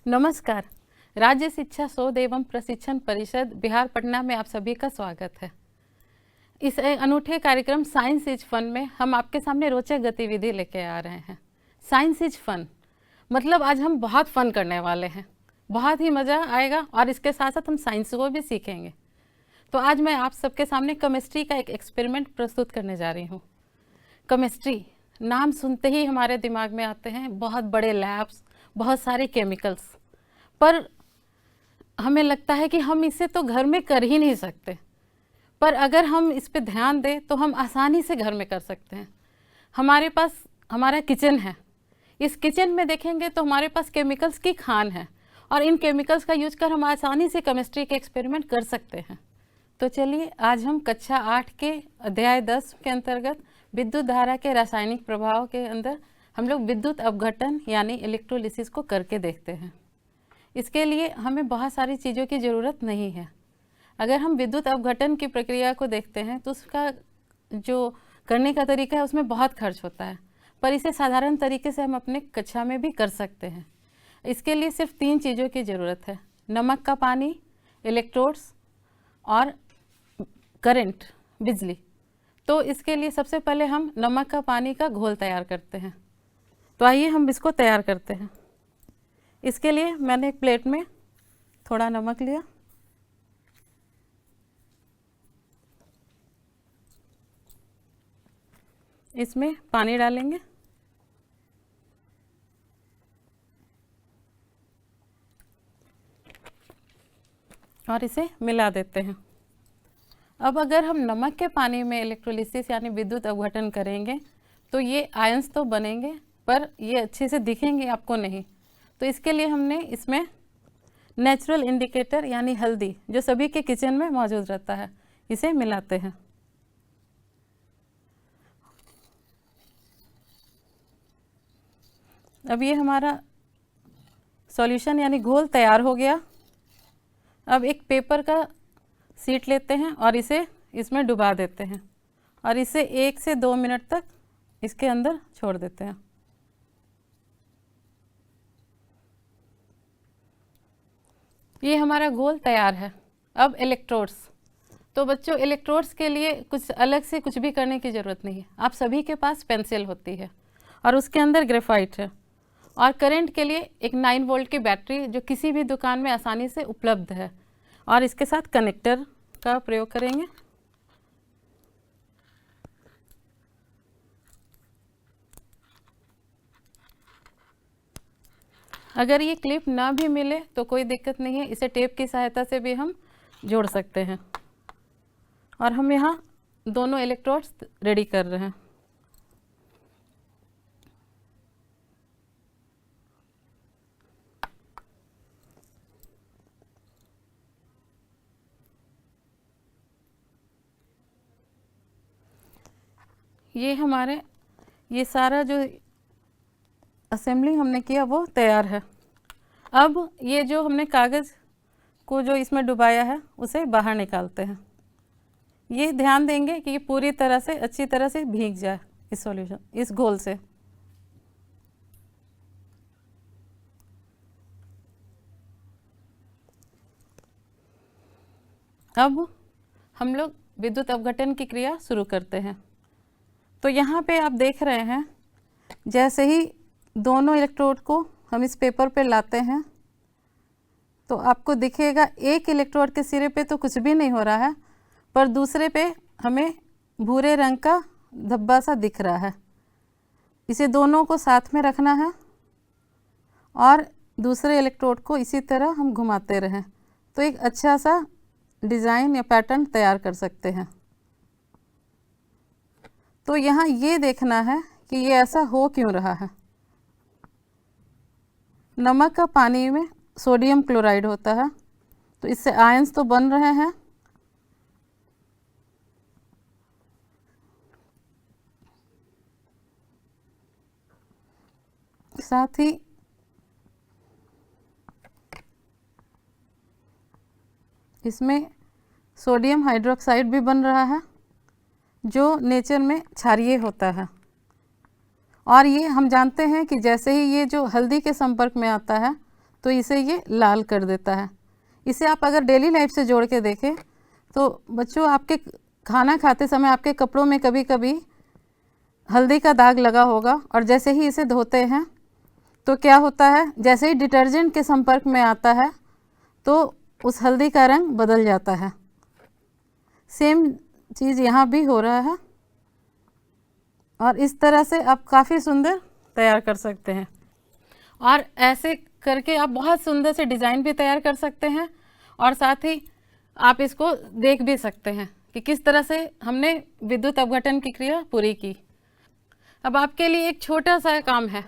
नमस्कार। राज्य शिक्षा शोध एवं प्रशिक्षण परिषद बिहार पटना में आप सभी का स्वागत है। इस अनूठे कार्यक्रम साइंस इज फन में हम आपके सामने रोचक गतिविधि लेके आ रहे हैं। साइंस इज फन मतलब आज हम बहुत फन करने वाले हैं, बहुत ही मज़ा आएगा और इसके साथ साथ हम साइंस को भी सीखेंगे। तो आज मैं आप सबके सामने केमिस्ट्री का एक एक्सपेरिमेंट प्रस्तुत करने जा रही हूँ। केमिस्ट्री नाम सुनते ही हमारे दिमाग में आते हैं बहुत बड़े लैब्स, बहुत सारे केमिकल्स, पर हमें लगता है कि हम इसे तो घर में कर ही नहीं सकते। पर अगर हम इस पे ध्यान दें तो हम आसानी से घर में कर सकते हैं। हमारे पास हमारा किचन है, इस किचन में देखेंगे तो हमारे पास केमिकल्स की खान है और इन केमिकल्स का यूज कर हम आसानी से केमिस्ट्री के एक्सपेरिमेंट कर सकते हैं। तो चलिए आज हम कक्षा 8 के अध्याय 10 के अंतर्गत विद्युत धारा के रासायनिक प्रभाव के अंदर हम लोग विद्युत अपघटन यानी इलेक्ट्रोलिसिस को करके देखते हैं। इसके लिए हमें बहुत सारी चीज़ों की ज़रूरत नहीं है। अगर हम विद्युत अपघटन की प्रक्रिया को देखते हैं तो उसका जो करने का तरीका है उसमें बहुत खर्च होता है, पर इसे साधारण तरीके से हम अपने कक्षा में भी कर सकते हैं। इसके लिए सिर्फ 3 चीज़ों की ज़रूरत है: नमक का पानी, इलेक्ट्रोड्स और करंट, बिजली। तो इसके लिए सबसे पहले हम नमक का पानी का घोल तैयार करते हैं। तो आइए हम इसको तैयार करते हैं। इसके लिए मैंने एक प्लेट में थोड़ा नमक लिया, इसमें पानी डालेंगे और इसे मिला देते हैं। अब अगर हम नमक के पानी में इलेक्ट्रोलिसिस यानी विद्युत अपघटन करेंगे तो ये आयंस तो बनेंगे पर ये अच्छे से दिखेंगे आपको नहीं। तो इसके लिए हमने इसमें नेचुरल इंडिकेटर यानी हल्दी, जो सभी के किचन में मौजूद रहता है, इसे मिलाते हैं। अब ये हमारा सॉल्यूशन यानी घोल तैयार हो गया। अब एक पेपर का शीट लेते हैं और इसे इसमें डुबा देते हैं और इसे 1 से 2 मिनट तक इसके अंदर छोड़ देते हैं। ये हमारा घोल तैयार है। अब इलेक्ट्रोड्स, तो बच्चों इलेक्ट्रोड्स के लिए कुछ अलग से कुछ भी करने की ज़रूरत नहीं है। आप सभी के पास पेंसिल होती है और उसके अंदर ग्रेफाइट है। और करंट के लिए एक 9 वोल्ट की बैटरी जो किसी भी दुकान में आसानी से उपलब्ध है, और इसके साथ कनेक्टर का प्रयोग करेंगे। अगर ये क्लिप ना भी मिले तो कोई दिक्कत नहीं है, इसे टेप की सहायता से भी हम जोड़ सकते हैं। और हम यहाँ दोनों इलेक्ट्रोड्स रेडी कर रहे हैं। ये सारा जो असेंबली हमने किया वो तैयार है। अब ये जो हमने कागज़ को जो इसमें डुबाया है उसे बाहर निकालते हैं। ये ध्यान देंगे कि ये पूरी तरह से अच्छी तरह से भीग जाए इस सॉल्यूशन, इस घोल से। अब हम लोग विद्युत अपघटन की क्रिया शुरू करते हैं। तो यहाँ पे आप देख रहे हैं, जैसे ही दोनों इलेक्ट्रोड को हम इस पेपर पे लाते हैं तो आपको दिखेगा एक इलेक्ट्रोड के सिरे पे तो कुछ भी नहीं हो रहा है, पर दूसरे पे हमें भूरे रंग का धब्बा सा दिख रहा है। इसे दोनों को साथ में रखना है और दूसरे इलेक्ट्रोड को इसी तरह हम घुमाते रहें तो एक अच्छा सा डिज़ाइन या पैटर्न तैयार कर सकते हैं। तो यहाँ ये देखना है कि ये ऐसा हो क्यों रहा है। नमक का पानी में सोडियम क्लोराइड होता है, तो इससे आयंस तो बन रहे हैं, साथ ही इसमें सोडियम हाइड्रोक्साइड भी बन रहा है जो नेचर में क्षारीय होता है। और ये हम जानते हैं कि जैसे ही ये जो हल्दी के संपर्क में आता है तो इसे ये लाल कर देता है। इसे आप अगर डेली लाइफ से जोड़ के देखें तो बच्चों, आपके खाना खाते समय आपके कपड़ों में कभी कभी हल्दी का दाग लगा होगा, और जैसे ही इसे धोते हैं तो क्या होता है, जैसे ही डिटर्जेंट के संपर्क में आता है तो उस हल्दी का रंग बदल जाता है। सेम चीज़ यहाँ भी हो रहा है, और इस तरह से आप काफ़ी सुंदर तैयार कर सकते हैं। और ऐसे करके आप बहुत सुंदर से डिज़ाइन भी तैयार कर सकते हैं, और साथ ही आप इसको देख भी सकते हैं कि किस तरह से हमने विद्युत अपघटन की क्रिया पूरी की। अब आपके लिए एक छोटा सा काम है,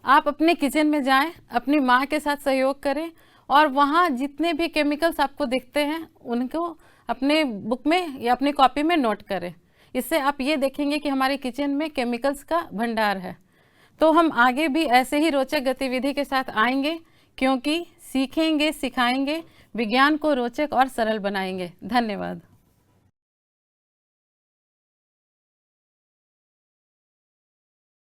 आप अपने किचन में जाएं, अपनी माँ के साथ सहयोग करें, और वहाँ जितने भी केमिकल्स आपको दिखते हैं उनको अपने बुक में या अपनी कॉपी में नोट करें। इससे आप ये देखेंगे कि हमारे किचन में केमिकल्स का भंडार है। तो हम आगे भी ऐसे ही रोचक गतिविधि के साथ आएंगे, क्योंकि सीखेंगे, सिखाएंगे, विज्ञान को रोचक और सरल बनाएंगे। धन्यवाद।